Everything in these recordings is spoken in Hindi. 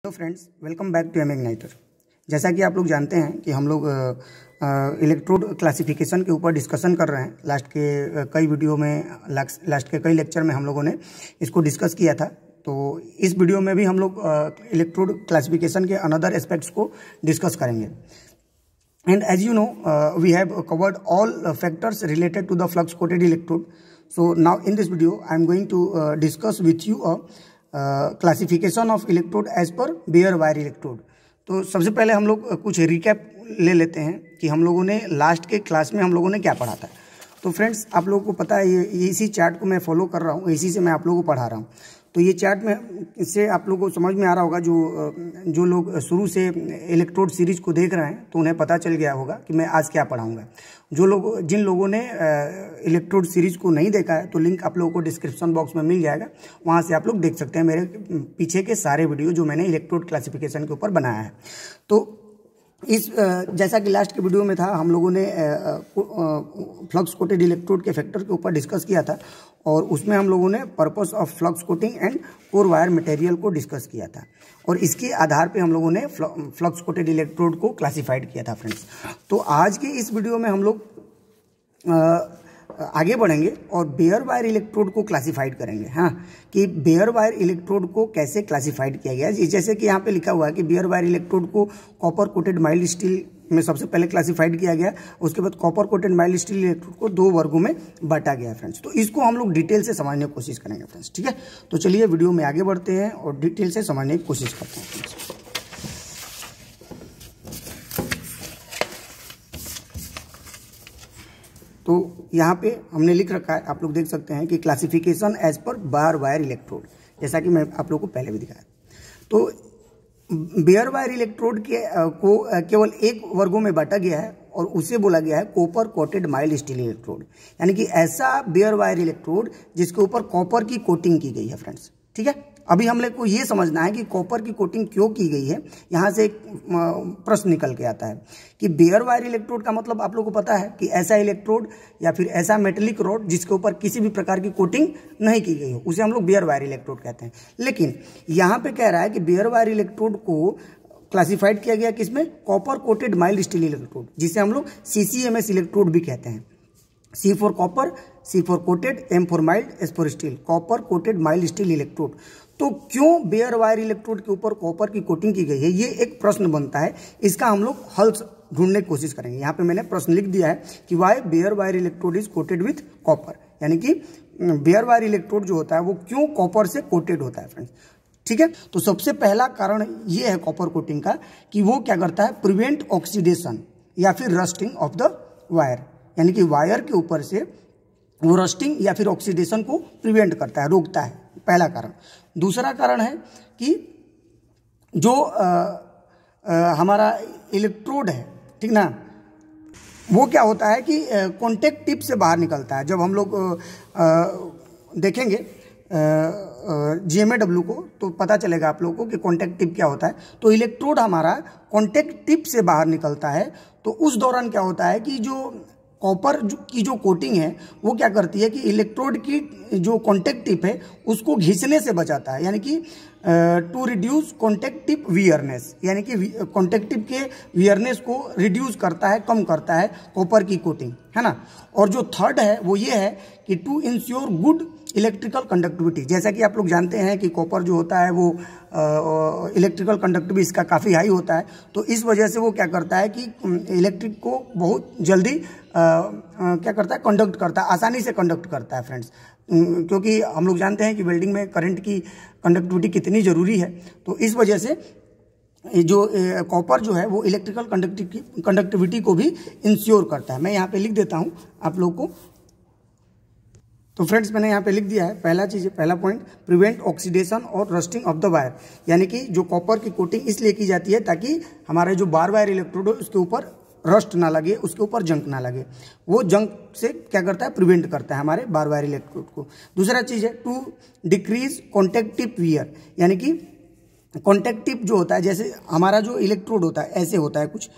Hello friends, welcome back to M Ignitor. जैसा कि आप लोग जानते हैं कि हम लोग इलेक्ट्रोड क्लासिफिकेशन के ऊपर डिस्कशन कर रहे हैं। लास्ट के कई वीडियो में, लास्ट के कई लेक्चर में हम लोगों ने इसको डिस्कस किया था। तो इस वीडियो में भी हम लोग इलेक्ट्रोड क्लासिफिकेशन के अनदर एस्पेक्ट्स को डिस्कस करेंगे। And as you know, we have covered all factors related to the flux coated electrode. So now in this video I am going to discuss with you classification of electrode as per bare wire electrode. तो सबसे पहले हम लोग कुछ रिकैप ले लेते हैं कि हम लोगों ने लास्ट के क्लास में हम लोगों ने क्या पढ़ा था। तो फ्रेंड्स, आप लोगों को पता है, ये इसी चार्ट को मैं फॉलो कर रहा हूँ, इसी से मैं आप लोगों को पढ़ा रहा हूँ। तो ये चार्ट में इससे आप लोगों को समझ में आ रहा होगा, जो लोग शुरू से इलेक्ट्रोड सीरीज को देख रहे हैं तो उन्हें पता चल गया होगा कि मैं आज क्या पढ़ाऊँगा। जिन लोगों ने इलेक्ट्रोड सीरीज को नहीं देखा है तो लिंक आप लोगों को डिस्क्रिप्शन बॉक्स में मिल जाएगा, वहाँ से आप लोग देख सकते हैं मेरे पीछे के सारे वीडियो जो मैंने इलेक्ट्रोड क्लासिफिकेशन के ऊपर बनाया है। तो इस जैसा कि लास्ट के वीडियो में था, हम लोगों ने फ्लक्स कोटेड इलेक्ट्रोड के फैक्टर के ऊपर डिस्कस किया था और उसमें हम लोगों ने purpose of flux coating and core wire material को डिस्कस किया था और इसके आधार पे हम लोगों ने फ्लक्स कोटेड इलेक्ट्रोड को क्लासिफाइड किया था फ्रेंड्स। तो आज के इस वीडियो में हम लोग आगे बढ़ेंगे और बेयर वायर इलेक्ट्रोड को क्लासिफाइड करेंगे। हाँ, कि बेयर वायर इलेक्ट्रोड को कैसे क्लासिफाइड किया गया है। जैसे कि यहाँ पे लिखा हुआ है कि बेयर वायर इलेक्ट्रोड को कॉपर कोटेड माइल्ड स्टील में सबसे पहले क्लासिफाइड किया गया, उसके बाद copper coated mild steel electrode को 2 वर्गों में बांटा गया है फ्रेंड्स। तो इसको हम लोग डिटेल से समझने की कोशिश करेंगे फ्रेंड्स, ठीक है। तो चलिए वीडियो में आगे बढ़ते हैं और डिटेल से समझने की कोशिश करते हैं फ्रेंड्स। तो यहाँ पे हमने लिख रखा है, आप लोग देख सकते हैं कि classification as per bare wire electrode, जैसा कि मैं आप लोगों को पहले भी दिखाया। तो बेयर वायर इलेक्ट्रोड को केवल 1 वर्गों में बांटा गया है और उसे बोला गया है copper coated mild steel electrode, यानी कि ऐसा बेयर वायर इलेक्ट्रोड जिसके ऊपर कॉपर की कोटिंग की गई है फ्रेंड्स, ठीक है। अभी हम लोग को ये समझना है कि कॉपर की कोटिंग क्यों की गई है। यहाँ से एक प्रश्न निकल के आता है कि बेयर वायर इलेक्ट्रोड का मतलब आप लोगों को पता है कि ऐसा इलेक्ट्रोड या फिर ऐसा मेटेलिक रॉड जिसके ऊपर किसी भी प्रकार की कोटिंग नहीं की गई हो, उसे हम लोग बेयर वायर इलेक्ट्रोड कहते हैं। लेकिन यहाँ पे कह रहा है कि बेयर वायर इलेक्ट्रोड को क्लासिफाइड किया गया किसमें, copper coated mild steel electrode, जिसे हम लोग CCMS इलेक्ट्रोड भी कहते हैं। C for copper, C for coated, M for mild, S for steel, copper coated mild steel electrode. तो क्यों बेयर वायर इलेक्ट्रोड के ऊपर कॉपर की कोटिंग की गई है, ये एक प्रश्न बनता है। इसका हम लोग हल ढूंढने की कोशिश करेंगे। यहाँ पे मैंने प्रश्न लिख दिया है कि why bare wire electrode is coated with copper, यानी कि बेयर वायर इलेक्ट्रोड जो होता है वो क्यों कॉपर से कोटेड होता है फ्रेंड्स, ठीक है। तो सबसे पहला कारण ये है कॉपर कोटिंग का कि वो क्या करता है, प्रिवेंट ऑक्सीडेशन या फिर रस्टिंग ऑफ द वायर, यानी कि वायर के ऊपर से वो रस्टिंग या फिर ऑक्सीडेशन को प्रिवेंट करता है, रोकता है, पहला कारण। दूसरा कारण है कि जो हमारा इलेक्ट्रोड है, ठीक ना, वो क्या होता है कि कॉन्टेक्ट टिप से बाहर निकलता है। जब हम लोग देखेंगे GMAW को तो पता चलेगा आप लोगों को कि कॉन्टेक्ट टिप क्या होता है। तो इलेक्ट्रोड हमारा कॉन्टेक्ट टिप से बाहर निकलता है, तो उस दौरान क्या होता है कि जो कॉपर की जो कोटिंग है वो क्या करती है कि इलेक्ट्रोड की जो कॉन्टेक्ट टिप है उसको घिसने से बचाता है, यानी कि to reduce contact tip weariness, यानी कि कॉन्टेक्ट टिप के वियरनेस को रिड्यूस करता है, कम करता है कॉपर की कोटिंग, है ना। और जो थर्ड है वो ये है कि to ensure good electrical conductivity. जैसा कि आप लोग जानते हैं कि कॉपर जो होता है वो इलेक्ट्रिकल कंडक्टिविटी इसका काफ़ी हाई होता है, तो इस वजह से वो क्या करता है कि इलेक्ट्रिक को बहुत जल्दी क्या करता है, कंडक्ट करता है, आसानी से कंडक्ट करता है फ्रेंड्स। क्योंकि हम लोग जानते हैं कि वेल्डिंग में करंट की कंडक्टिविटी कितनी ज़रूरी है, तो इस वजह से जो कॉपर जो है वो इलेक्ट्रिकल कंडक्टिविटी को भी इंश्योर करता है। मैं यहाँ पे लिख देता हूँ आप लोग को। तो फ्रेंड्स, मैंने यहाँ पे लिख दिया है, पहला चीज़, पहला पॉइंट, प्रिवेंट ऑक्सीडेशन और रस्टिंग ऑफ द वायर, यानी कि जो कॉपर की कोटिंग इसलिए की जाती है ताकि हमारे जो बार वायर इलेक्ट्रोड है उसके ऊपर रस्ट ना लगे, उसके ऊपर जंक ना लगे। वो जंक से क्या करता है, प्रिवेंट करता है हमारे बार वायर इलेक्ट्रोड को। दूसरा चीज़ है to decrease contact tip wear, यानी कि कॉन्टेक्ट टिप जो होता है, जैसे हमारा जो इलेक्ट्रोड होता है ऐसे होता है कुछ,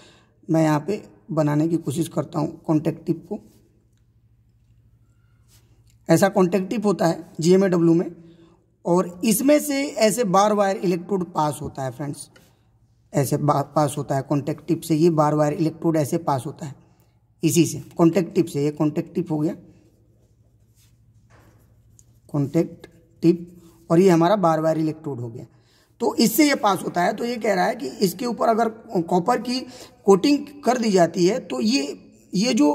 मैं यहाँ पे बनाने की कोशिश करता हूँ कॉन्टेक्ट टिप को। ऐसा कॉन्टेक्ट टिप होता है GMAW में और इसमें से ऐसे बार वायर इलेक्ट्रोड पास होता है फ्रेंड्स, ऐसे पास होता है कॉन्टैक्ट टिप से, ये बार वायर इलेक्ट्रोड ऐसे पास होता है इसी से कॉन्टैक्ट टिप से। ये कॉन्टैक्ट टिप हो गया, कॉन्टैक्ट टिप, और ये हमारा बार वायर इलेक्ट्रोड हो गया। तो इससे ये पास होता है। तो ये कह रहा है कि इसके ऊपर अगर कॉपर की कोटिंग कर दी जाती है तो ये जो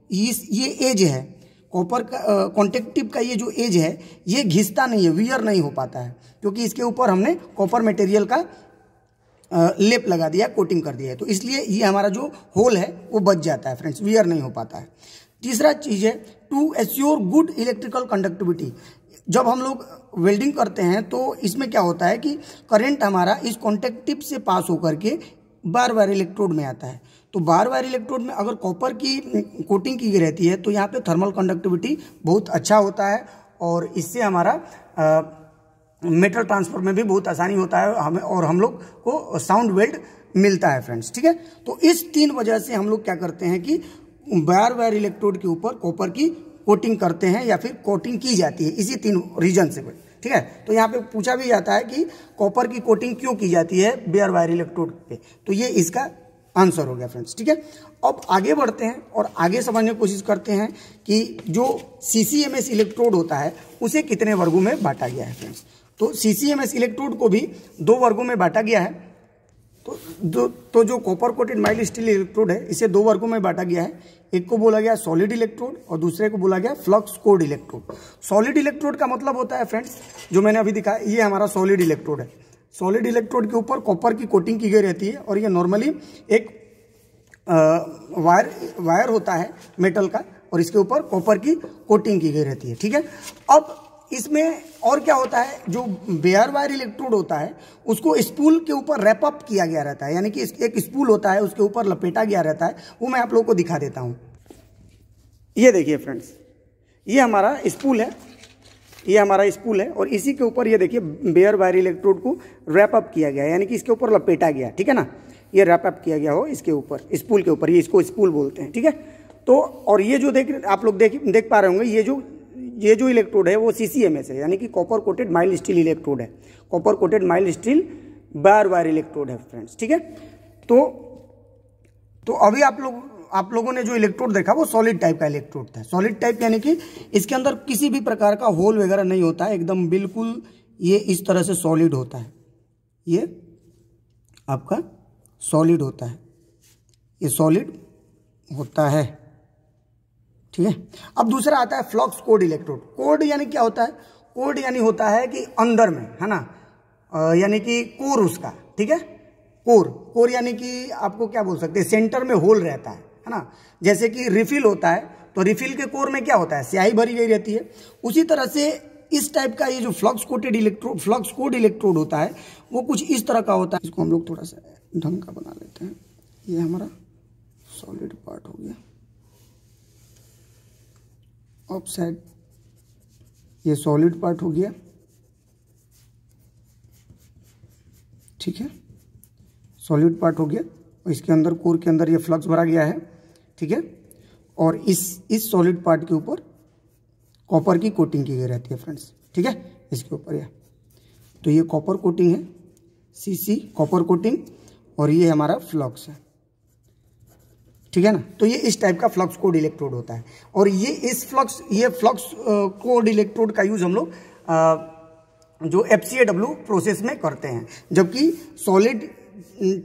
ये एज है कॉपर का, कॉन्टैक्ट टिप का ये जो एज है ये घिसता नहीं है, वियर नहीं हो पाता है, क्योंकि इसके ऊपर हमने कॉपर मटेरियल का लेप लगा दिया, कोटिंग कर दिया है। तो इसलिए ये हमारा जो होल है वो बच जाता है फ्रेंड्स, वियर नहीं हो पाता है। तीसरा चीज़ है to assure good electrical conductivity. जब हम लोग वेल्डिंग करते हैं तो इसमें क्या होता है कि करंट हमारा इस कॉन्टैक्ट टिप से पास होकर के बार वायर इलेक्ट्रोड में आता है। तो बार वायर इलेक्ट्रोड में अगर कॉपर की कोटिंग की गई रहती है तो यहाँ पे थर्मल कंडक्टिविटी बहुत अच्छा होता है, और इससे हमारा मेटल ट्रांसफर में भी बहुत आसानी होता है हमें, और हम लोग को साउंड वेल्ड मिलता है फ्रेंड्स, ठीक है। तो इस 3 वजह से हम लोग क्या करते हैं कि बार वायर इलेक्ट्रोड के ऊपर कॉपर की कोटिंग करते हैं या फिर कोटिंग की जाती है, इसी 3 रीजन से, ठीक है। तो यहाँ पे पूछा भी जाता है कि कॉपर की कोटिंग क्यों की जाती है बेयर वायर इलेक्ट्रोड पे, तो ये इसका आंसर हो गया फ्रेंड्स, ठीक है। अब आगे बढ़ते हैं और आगे समझने की कोशिश करते हैं कि जो CCMS इलेक्ट्रोड होता है उसे कितने वर्गों में बांटा गया है फ्रेंड्स। तो CCMS इलेक्ट्रोड को भी 2 वर्गों में बांटा गया है। तो जो copper coated mild steel electrode है इसे 2 वर्गों में बांटा गया है। एक को बोला गया सॉलिड इलेक्ट्रोड और दूसरे को बोला गया flux code electrode. Solid electrode का मतलब होता है फ्रेंड्स, जो मैंने अभी दिखाया, ये हमारा सॉलिड इलेक्ट्रोड है। सॉलिड इलेक्ट्रोड के ऊपर कॉपर की कोटिंग की गई रहती है, और ये नॉर्मली एक वायर होता है मेटल का, और इसके ऊपर कॉपर की कोटिंग की गई रहती है, ठीक है। अब इसमें और क्या होता है, जो बेयर वायर इलेक्ट्रोड होता है उसको स्पूल के ऊपर रैप अप किया गया रहता है, यानी कि एक स्पूल होता है उसके ऊपर लपेटा गया रहता है। वो मैं आप लोगों को दिखा देता हूँ। ये देखिए फ्रेंड्स, ये हमारा स्पूल है, ये हमारा स्पूल है, और इसी के ऊपर ये देखिए बेयर वायर इलेक्ट्रोड को रैप अप किया गया, यानी कि इसके ऊपर लपेटा गया, ठीक है ना। ये रैप अप किया गया हो इसके ऊपर, स्पूल के ऊपर, ये इसको स्पूल बोलते हैं, ठीक है। तो और ये जो आप लोग देख पा रहे होंगे, ये जो इलेक्ट्रोड है वो CCMS है, यानी कि copper coated mild steel electrode है। Copper coated mild steel bare wire electrode है फ्रेंड्स, ठीक है। तो अभी आप लोगों ने जो इलेक्ट्रोड देखा वो सॉलिड टाइप का इलेक्ट्रोड था। सॉलिड टाइप यानी कि इसके अंदर किसी भी प्रकार का होल वगैरह नहीं होता है, एकदम बिल्कुल ये इस तरह से सॉलिड होता है। ये आपका सॉलिड होता है, ये सॉलिड होता है, ठीक है। अब दूसरा आता है फ्लक्स कोड इलेक्ट्रोड। कोड यानी क्या होता है, कोड यानी होता है कि अंदर में, है ना, यानी कि कोर उसका, ठीक है। कोर यानी कि आपको क्या बोल सकते हैं, सेंटर में होल रहता है ना। जैसे कि रिफिल होता है तो रिफिल के कोर में क्या होता है, स्याही भरी गई रहती है। उसी तरह से इस टाइप का ये जो फ्लक्स कोड इलेक्ट्रोड होता है वो कुछ इस तरह का होता है। इसको हम लोग थोड़ा सा ढंग का बना लेते हैं। ये हमारा सॉलिड पार्ट हो गया, ऑफ साइड ये सॉलिड पार्ट हो गया, ठीक है, सॉलिड पार्ट हो गया। और इसके अंदर कोर के अंदर ये फ्लक्स भरा गया है, ठीक है। और इस सॉलिड पार्ट के ऊपर कॉपर की कोटिंग की गई रहती है फ्रेंड्स, ठीक है, इसके ऊपर ये। तो ये कॉपर कोटिंग है, CC कॉपर कोटिंग, और ये हमारा फ्लक्स है, ठीक है ना। तो ये इस टाइप का फ्लक्स कोड इलेक्ट्रोड होता है। और ये फ्लक्स कोड इलेक्ट्रोड का यूज हम लोग जो FCAW प्रोसेस में करते हैं, जबकि सॉलिड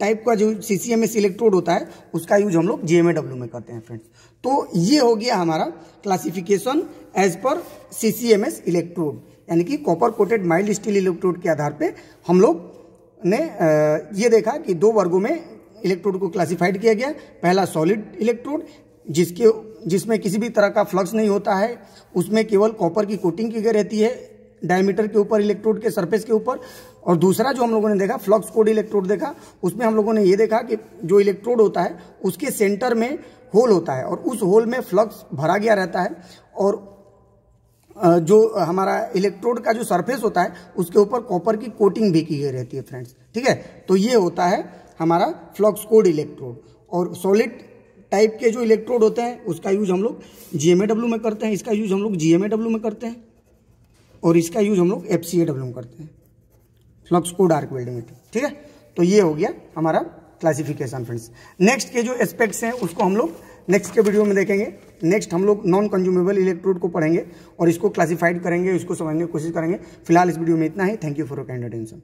टाइप का जो CCMS इलेक्ट्रोड होता है उसका यूज हम लोग GMAW में करते हैं फ्रेंड्स। तो ये हो गया हमारा classification as per CCMS electrode, यानी कि copper coated mild steel electrode के आधार पे हम लोग ने ये देखा कि 2 वर्गों में इलेक्ट्रोड को क्लासिफाइड किया गया। पहला सॉलिड इलेक्ट्रोड जिसमें किसी भी तरह का फ्लक्स नहीं होता है, उसमें केवल कॉपर की कोटिंग की गई रहती है डायमीटर के ऊपर, इलेक्ट्रोड के सरफेस के ऊपर। और दूसरा जो हम लोगों ने देखा फ्लक्स कोड इलेक्ट्रोड देखा, उसमें हम लोगों ने ये देखा कि जो इलेक्ट्रोड होता है उसके सेंटर में होल होता है और उस होल में फ्लक्स भरा गया रहता है, और जो हमारा इलेक्ट्रोड का जो सरफेस होता है उसके ऊपर कॉपर की कोटिंग भी की गई रहती है फ्रेंड्स, ठीक है। तो ये होता है हमारा फ्लक्स कोड इलेक्ट्रोड। और सॉलिड टाइप के जो इलेक्ट्रोड होते हैं उसका यूज हम लोग GMAW में करते हैं, इसका यूज हम लोग GMAW में करते हैं, और इसका यूज हम लोग FCAW में करते हैं, flux cored arc welding meter. ठीक है, तो ये हो गया हमारा क्लासिफिकेशन फ्रेंड्स। नेक्स्ट के जो एस्पेक्ट्स हैं उसको हम लोग नेक्स्ट के वीडियो में देखेंगे। नेक्स्ट हम लोग नॉन कंज्यूमेबल इलेक्ट्रोड को पढ़ेंगे और इसको क्लासिफाइड करेंगे, इसको समझने की कोशिश करेंगे। फिलहाल इस वीडियो में इतना ही। Thank you for your kind attention.